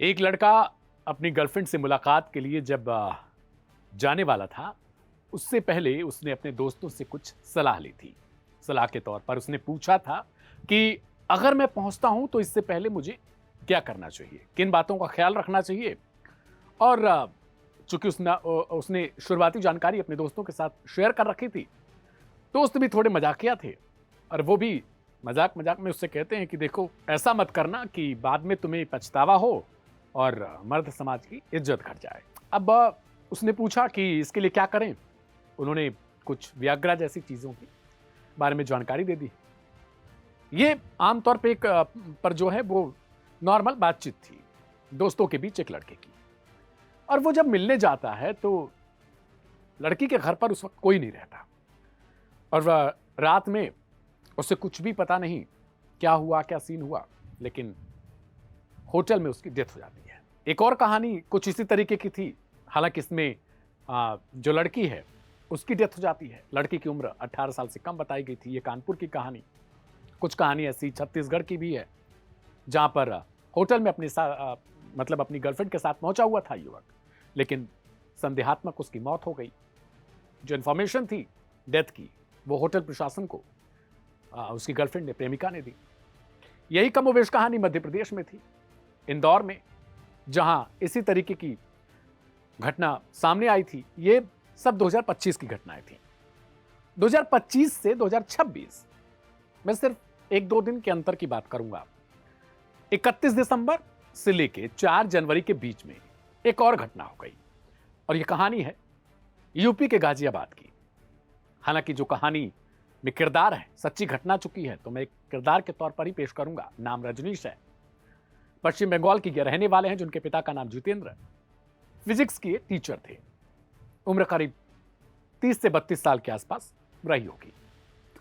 एक लड़का अपनी गर्लफ्रेंड से मुलाकात के लिए जब जाने वाला था, उससे पहले उसने अपने दोस्तों से कुछ सलाह ली थी। सलाह के तौर पर उसने पूछा था कि अगर मैं पहुंचता हूं तो इससे पहले मुझे क्या करना चाहिए, किन बातों का ख्याल रखना चाहिए। और चूंकि उसने शुरुआती जानकारी अपने दोस्तों के साथ शेयर कर रखी थी, दोस्त भी थोड़े मजाकिया थे और वो भी मजाक मजाक में उससे कहते हैं कि देखो, ऐसा मत करना कि बाद में तुम्हें पछतावा हो और मर्द समाज की इज्जत घट जाए। अब उसने पूछा कि इसके लिए क्या करें। उन्होंने कुछ वियाग्रा जैसी चीजों के बारे में जानकारी दे दी। ये आमतौर पे पर जो है वो नॉर्मल बातचीत थी दोस्तों के बीच एक लड़के की। और वो जब मिलने जाता है तो लड़की के घर पर उस वक्त कोई नहीं रहता और वह रात में उसे कुछ भी पता नहीं क्या हुआ, क्या सीन हुआ, लेकिन होटल में उसकी डेथ हो जाती है। एक और कहानी कुछ इसी तरीके की थी। हालांकि इसमें जो लड़की है उसकी डेथ हो जाती है। लड़की की उम्र 18 साल से कम बताई गई थी। ये कानपुर की कहानी। कुछ कहानी ऐसी छत्तीसगढ़ की भी है, जहां पर होटल में मतलब अपनी गर्लफ्रेंड के साथ पहुंचा हुआ था युवक, लेकिन संदेहात्मक उसकी मौत हो गई। जो इंफॉर्मेशन थी डेथ की, वो होटल प्रशासन को उसकी गर्लफ्रेंड ने, प्रेमिका ने दी। यही कमोवेश कहानी मध्य प्रदेश में थी, इंदौर में, जहां इसी तरीके की घटना सामने आई थी। ये सब 2025 की घटनाएं थी। 2025 से 2026 मैं सिर्फ एक दो दिन के अंतर की बात करूंगा। 31 दिसंबर से लेके 4 जनवरी के बीच में एक और घटना हो गई और यह कहानी है यूपी के गाजियाबाद की। हालांकि जो कहानी में किरदार है, सच्ची घटना चुकी है, तो मैं एक किरदार के तौर पर ही पेश करूंगा। नाम रजनीश है। पश्चिम बंगाल की रहने वाले हैं, जिनके पिता का नाम जितेंद्र। फिजिक्स के टीचर थे। उम्र करीब 30 से 32 साल के आसपास रही होगी।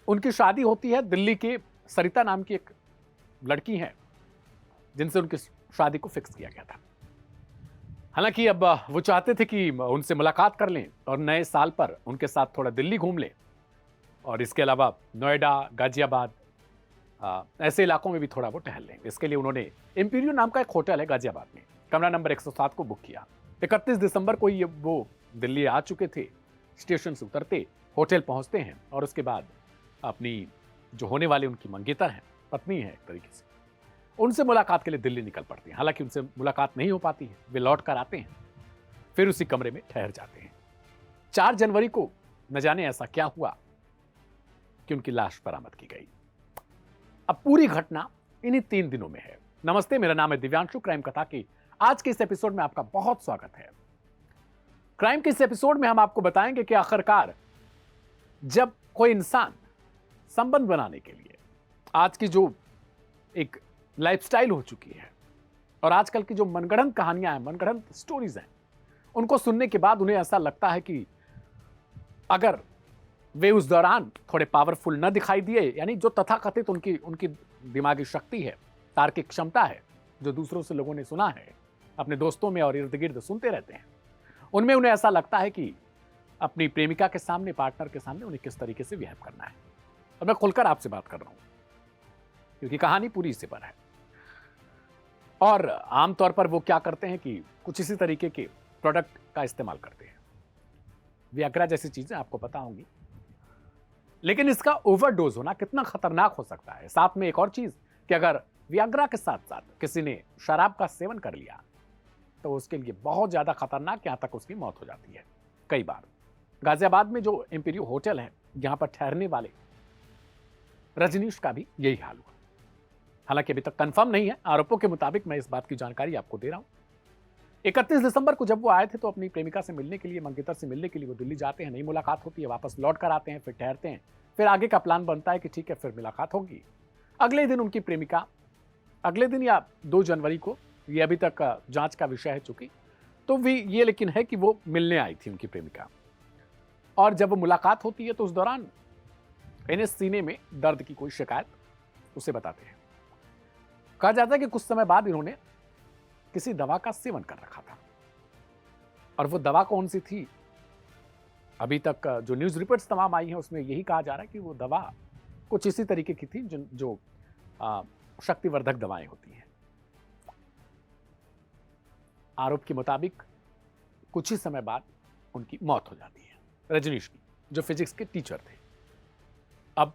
उनकी शादी होती है दिल्ली के सरिता नाम की एक लड़की है, जिनसे उनकी शादी को फिक्स किया गया था। हालांकि अब वो चाहते थे कि उनसे मुलाकात कर लें और नए साल पर उनके साथ थोड़ा दिल्ली घूम लें और इसके अलावा नोएडा, गाजियाबाद, ऐसे इलाकों में भी थोड़ा वो टहल लें। इसके लिए उन्होंने इंपीरियो नाम का एक होटल है गाजियाबाद में, कमरा नंबर 107 को बुक किया। 31 दिसंबर को ये वो दिल्ली आ चुके थे। स्टेशन से उतरते होटल पहुंचते हैं और उसके बाद अपनी जो होने वाली उनकी मंगेतर है, पत्नी है एक तरीके से, उनसे मुलाकात के लिए दिल्ली निकल पड़ती हैं। हालांकि उनसे मुलाकात नहीं हो पाती है। वे लौट कर आते हैं, फिर उसी कमरे में ठहर जाते हैं। 4 जनवरी को न जाने ऐसा क्या हुआ कि उनकी लाश बरामद की गई। अब पूरी घटना इन्हीं 3 दिनों में है। नमस्ते, मेरा नाम है दिव्यांशु। क्राइम कथा के आज के इस एपिसोड में आपका बहुत स्वागत है। क्राइम के इस एपिसोड में हम आपको बताएंगे कि आखिरकार जब कोई इंसान संबंध बनाने के लिए, आज की जो एक लाइफस्टाइल हो चुकी है और आजकल की जो मनगढ़ंत कहानियां हैं, मनगढ़ंत स्टोरीज हैं, उनको सुनने के बाद उन्हें ऐसा लगता है कि अगर वे उस दौरान थोड़े पावरफुल न दिखाई दिए, यानी जो तथाकथित उनकी उनकी दिमागी शक्ति है, तार्किक क्षमता है, जो दूसरों से लोगों ने सुना है, अपने दोस्तों में और इर्द गिर्द सुनते रहते हैं, उनमें उन्हें ऐसा लगता है कि अपनी प्रेमिका के सामने, पार्टनर के सामने उन्हें किस तरीके से बिहेव करना है। और मैं खुलकर आपसे बात कर रहा हूं क्योंकि कहानी पूरी इसी पर है। और आमतौर पर वो क्या करते हैं कि कुछ इसी तरीके के प्रोडक्ट का इस्तेमाल करते हैं। वियाग्रा जैसी चीजें आपको पता होंगी, लेकिन इसका ओवरडोज होना कितना खतरनाक हो सकता है। साथ में एक और चीज कि अगर वियाग्रा के साथ साथ किसी ने शराब का सेवन कर लिया तो उसके लिए बहुत ज्यादा खतरनाक, यहां तक उसकी मौत हो जाती है कई बार। गाजियाबाद में जो इंपीरियो होटल है, यहां पर ठहरने वाले रजनीश का भी यही हाल हुआ। हालांकि अभी तक कंफर्म नहीं है, आरोपों के मुताबिक मैं इस बात की जानकारी आपको दे रहा हूं। 31 दिसंबर को जब वो आए थे तो अपनी प्रेमिका से मिलने के लिए, मंगेतर से मिलने के लिए वो दिल्ली जाते हैं। नई मुलाकात होती है, वापस लौट कर आते हैं, फिर ठहरते हैं, फिर आगे का प्लान बनता है कि ठीक है, फिर मुलाकात होगी। अगले दिन उनकी प्रेमिका, अगले दिन या 2 जनवरी को, ये अभी तक जांच का विषय है चूंकि, तो भी ये लेकिन है कि वो मिलने आई थी उनकी प्रेमिका। और जब वो मुलाकात होती है तो उस दौरान इन्हें सीने में दर्द की कोई शिकायत उसे बताते हैं। कहा जाता है कि कुछ समय बाद इन्होंने किसी दवा का सेवन कर रखा था और वो दवा कौन सी थी, अभी तक जो न्यूज रिपोर्ट्स तमाम आई हैं उसमें यही कहा जा रहा है कि वो दवा कुछ इसी तरीके की थी जो शक्तिवर्धक दवाएं होती हैं। आरोप के मुताबिक कुछ ही समय बाद उनकी मौत हो जाती है, रजनीश की, जो फिजिक्स के टीचर थे। अब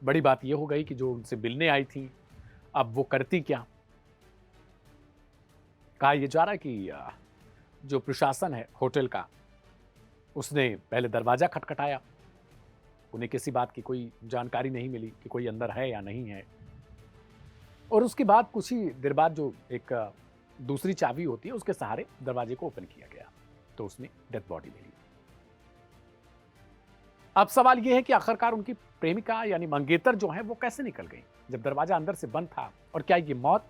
बड़ी बात यह हो गई कि जो उनसे मिलने आई थी, अब वो करती क्या? कहा यह जा रहा है कि जो प्रशासन है होटल का, उसने पहले दरवाजा खटखटाया। उन्हें किसी बात की कोई जानकारी नहीं मिली कि कोई अंदर है या नहीं है। और उसके बाद कुछ ही देर बाद जो एक दूसरी चाबी होती है, उसके सहारे दरवाजे को ओपन किया गया, तो उसने डेथ बॉडी मिली। अब सवाल यह है कि आखिरकार उनकी प्रेमिका यानी मंगेतर जो है वो कैसे निकल गई, जब दरवाजा अंदर से बंद था? और क्या ये मौत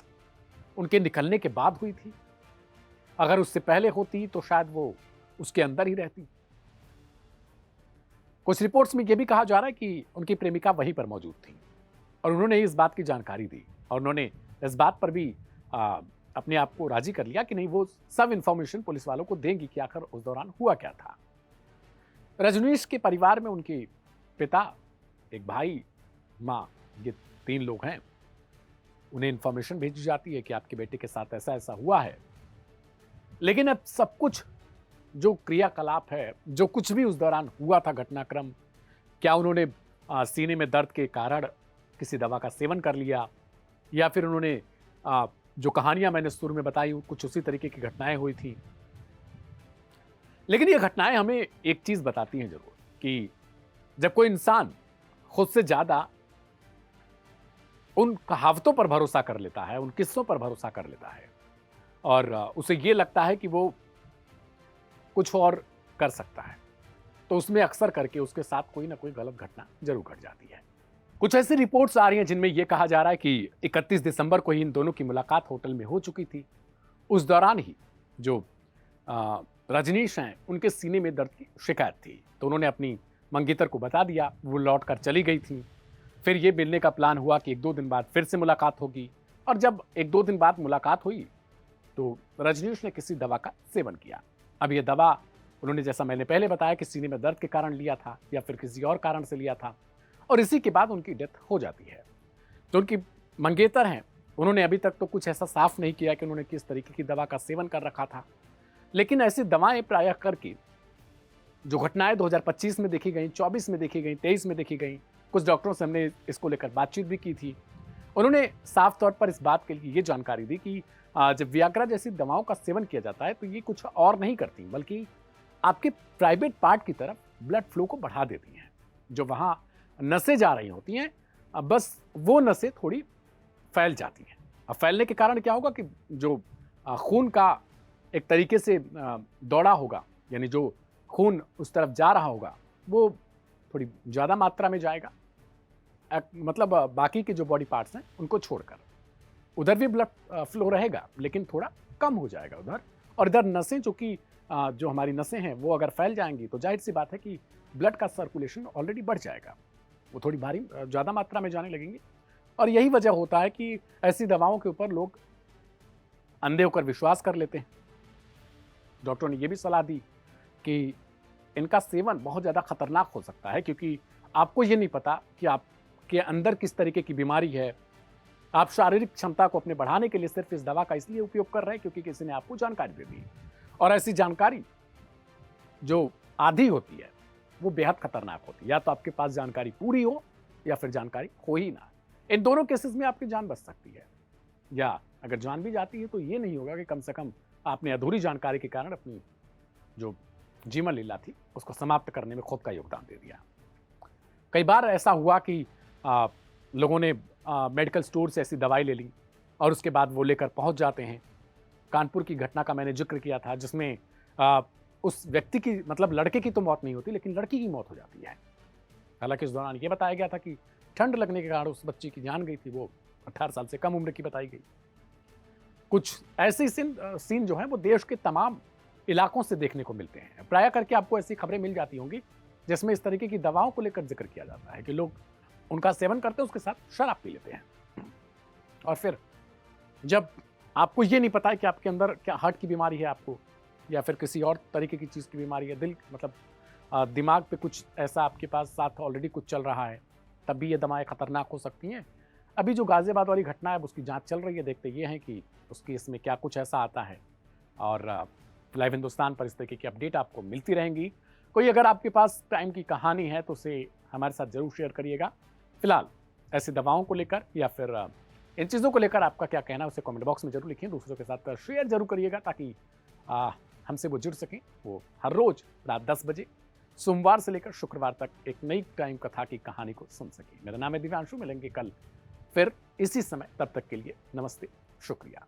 उनके निकलने के बाद हुई थी? अगर उससे पहले होती तो शायद वो उसके अंदर ही रहती। कुछ रिपोर्ट्स में यह भी कहा जा रहा है कि उनकी प्रेमिका वहीं पर मौजूद थी और उन्होंने इस बात की जानकारी दी और उन्होंने इस बात पर भी अपने आप को राजी कर लिया कि नहीं, वो सब इंफॉर्मेशन पुलिस वालों को देंगी कि आखिर उस दौरान हुआ क्या था। रजनीश के परिवार में उनके पिता, एक भाई, माँ, ये 3 लोग हैं। उन्हें इंफॉर्मेशन भेजी जाती है कि आपके बेटे के साथ ऐसा ऐसा हुआ है। लेकिन अब सब कुछ जो क्रियाकलाप है, जो कुछ भी उस दौरान हुआ था घटनाक्रम, क्या उन्होंने सीने में दर्द के कारण किसी दवा का सेवन कर लिया, या फिर उन्होंने जो कहानियां मैंने शुरू में बताई कुछ उसी तरीके की घटनाएं हुई थी। लेकिन ये घटनाएं हमें एक चीज बताती हैं जरूर कि जब कोई इंसान खुद से ज्यादा उन कहावतों पर भरोसा कर लेता है, उन किस्सों पर भरोसा कर लेता है और उसे ये लगता है कि वो कुछ और कर सकता है, तो उसमें अक्सर करके उसके साथ कोई ना कोई गलत घटना जरूर घट जाती है। कुछ ऐसी रिपोर्ट्स आ रही हैं जिनमें यह कहा जा रहा है कि 31 दिसंबर को ही इन दोनों की मुलाकात होटल में हो चुकी थी। उस दौरान ही जो रजनीश हैं, उनके सीने में दर्द की शिकायत थी, तो उन्होंने अपनी मंगेतर को बता दिया। वो लौट कर चली गई थी। फिर ये मिलने का प्लान हुआ कि 1-2 दिन बाद फिर से मुलाकात होगी, और जब 1-2 दिन बाद मुलाकात हुई तो रजनीश ने किसी दवा का सेवन किया। अब ये दवा उन्होंने, जैसा मैंने पहले बताया, कि सीने में दर्द के कारण लिया था या फिर किसी और कारण से लिया था, और इसी के बाद उनकी डेथ हो जाती है। जो उनकी मंगेतर हैं, उन्होंने अभी तक तो कुछ ऐसा साफ नहीं किया कि उन्होंने किस तरीके की दवा का सेवन कर रखा था, लेकिन ऐसी दवाएं प्रायः करके जो घटनाएं 2025 में देखी गई, 24 में देखी गई, 23 में देखी गई, कुछ डॉक्टरों से हमने इसको लेकर बातचीत भी की थी। उन्होंने साफ तौर पर इस बात के लिए ये जानकारी दी कि जब वियाग्रा जैसी दवाओं का सेवन किया जाता है तो ये कुछ और नहीं करती, बल्कि आपके प्राइवेट पार्ट की तरफ ब्लड फ्लो को बढ़ा देती हैं। जो वहां नसें जा रही होती हैं, अब बस वो नसें थोड़ी फैल जाती हैं। अब फैलने के कारण क्या होगा कि जो खून का एक तरीके से दौड़ा होगा, यानी जो खून उस तरफ जा रहा होगा, वो थोड़ी ज़्यादा मात्रा में जाएगा, मतलब बाकी के जो बॉडी पार्ट्स हैं उनको छोड़कर। उधर भी ब्लड फ्लो रहेगा, लेकिन थोड़ा कम हो जाएगा उधर, और इधर नसें जो हमारी नसें हैं वो अगर फैल जाएंगी तो जाहिर सी बात है कि ब्लड का सर्कुलेशन ऑलरेडी बढ़ जाएगा, वो थोड़ी भारी ज़्यादा मात्रा में जाने लगेंगी। और यही वजह होता है कि ऐसी दवाओं के ऊपर लोग अंधे होकर विश्वास कर लेते हैं। डॉक्टरों ने यह भी सलाह दी कि इनका सेवन बहुत ज़्यादा खतरनाक हो सकता है, क्योंकि आपको ये नहीं पता कि आपके अंदर किस तरीके की बीमारी है। आप शारीरिक क्षमता को अपने बढ़ाने के लिए सिर्फ इस दवा का इसलिए उपयोग कर रहे हैं क्योंकि किसी ने आपको जानकारी दे दी, और ऐसी जानकारी जो आधी होती है वो बेहद खतरनाक होती है। या तो आपके पास जानकारी पूरी हो या फिर जानकारी हो ही ना। इन दोनों केसेस में आपकी जान बच सकती है, या अगर जान भी जाती है तो ये नहीं होगा कि कम से कम आपने अधूरी जानकारी के कारण अपनी जो जीवन लीला थी उसको समाप्त करने में खुद का योगदान दे दिया। कई बार ऐसा हुआ कि लोगों ने मेडिकल स्टोर से ऐसी दवाई ले ली और उसके बाद वो लेकर पहुंच जाते हैं। कानपुर की घटना का मैंने जिक्र किया था, जिसमें उस व्यक्ति की, मतलब लड़के की तो मौत नहीं होती, लेकिन लड़की की मौत हो जाती है। हालांकि उस दौरान ये बताया गया था कि ठंड लगने के कारण उस बच्ची की जान गई थी, वो 18 साल से कम उम्र की बताई गई। कुछ ऐसे सीन जो है वो देश के तमाम इलाकों से देखने को मिलते हैं। प्रायः करके आपको ऐसी खबरें मिल जाती होंगी जिसमें इस तरीके की दवाओं को लेकर जिक्र किया जाता है कि लोग उनका सेवन करते हैं, उसके साथ शराब पी लेते हैं, और फिर जब आपको ये नहीं पता है कि आपके अंदर क्या हार्ट की बीमारी है आपको, या फिर किसी और तरीके की चीज़ की बीमारी है, दिल, मतलब दिमाग पे कुछ ऐसा आपके पास साथ ऑलरेडी कुछ चल रहा है, तब भी ये दवाएं खतरनाक हो सकती हैं। अभी जो गाजियाबाद वाली घटना है उसकी जांच चल रही है, देखते ये हैं कि उसकी इसमें क्या कुछ ऐसा आता है और लाइव हिंदुस्तान पर इस तरीके की अपडेट आपको मिलती रहेंगी। कोई अगर आपके पास क्राइम की कहानी है तो उसे हमारे साथ जरूर शेयर करिएगा। फिलहाल ऐसी दवाओं को लेकर या फिर इन चीज़ों को लेकर आपका क्या कहना है उसे कमेंट बॉक्स में जरूर लिखिए। दूसरों के साथ शेयर जरूर करिएगा ताकि हमसे वो जुड़ सकें। वो हर रोज रात 10 बजे सोमवार से लेकर शुक्रवार तक एक नई क्राइम कथा की कहानी को सुन सकें। मेरा नाम है दिव्यांशु, मिलेंगे कल फिर इसी समय। तब तक के लिए नमस्ते, शुक्रिया।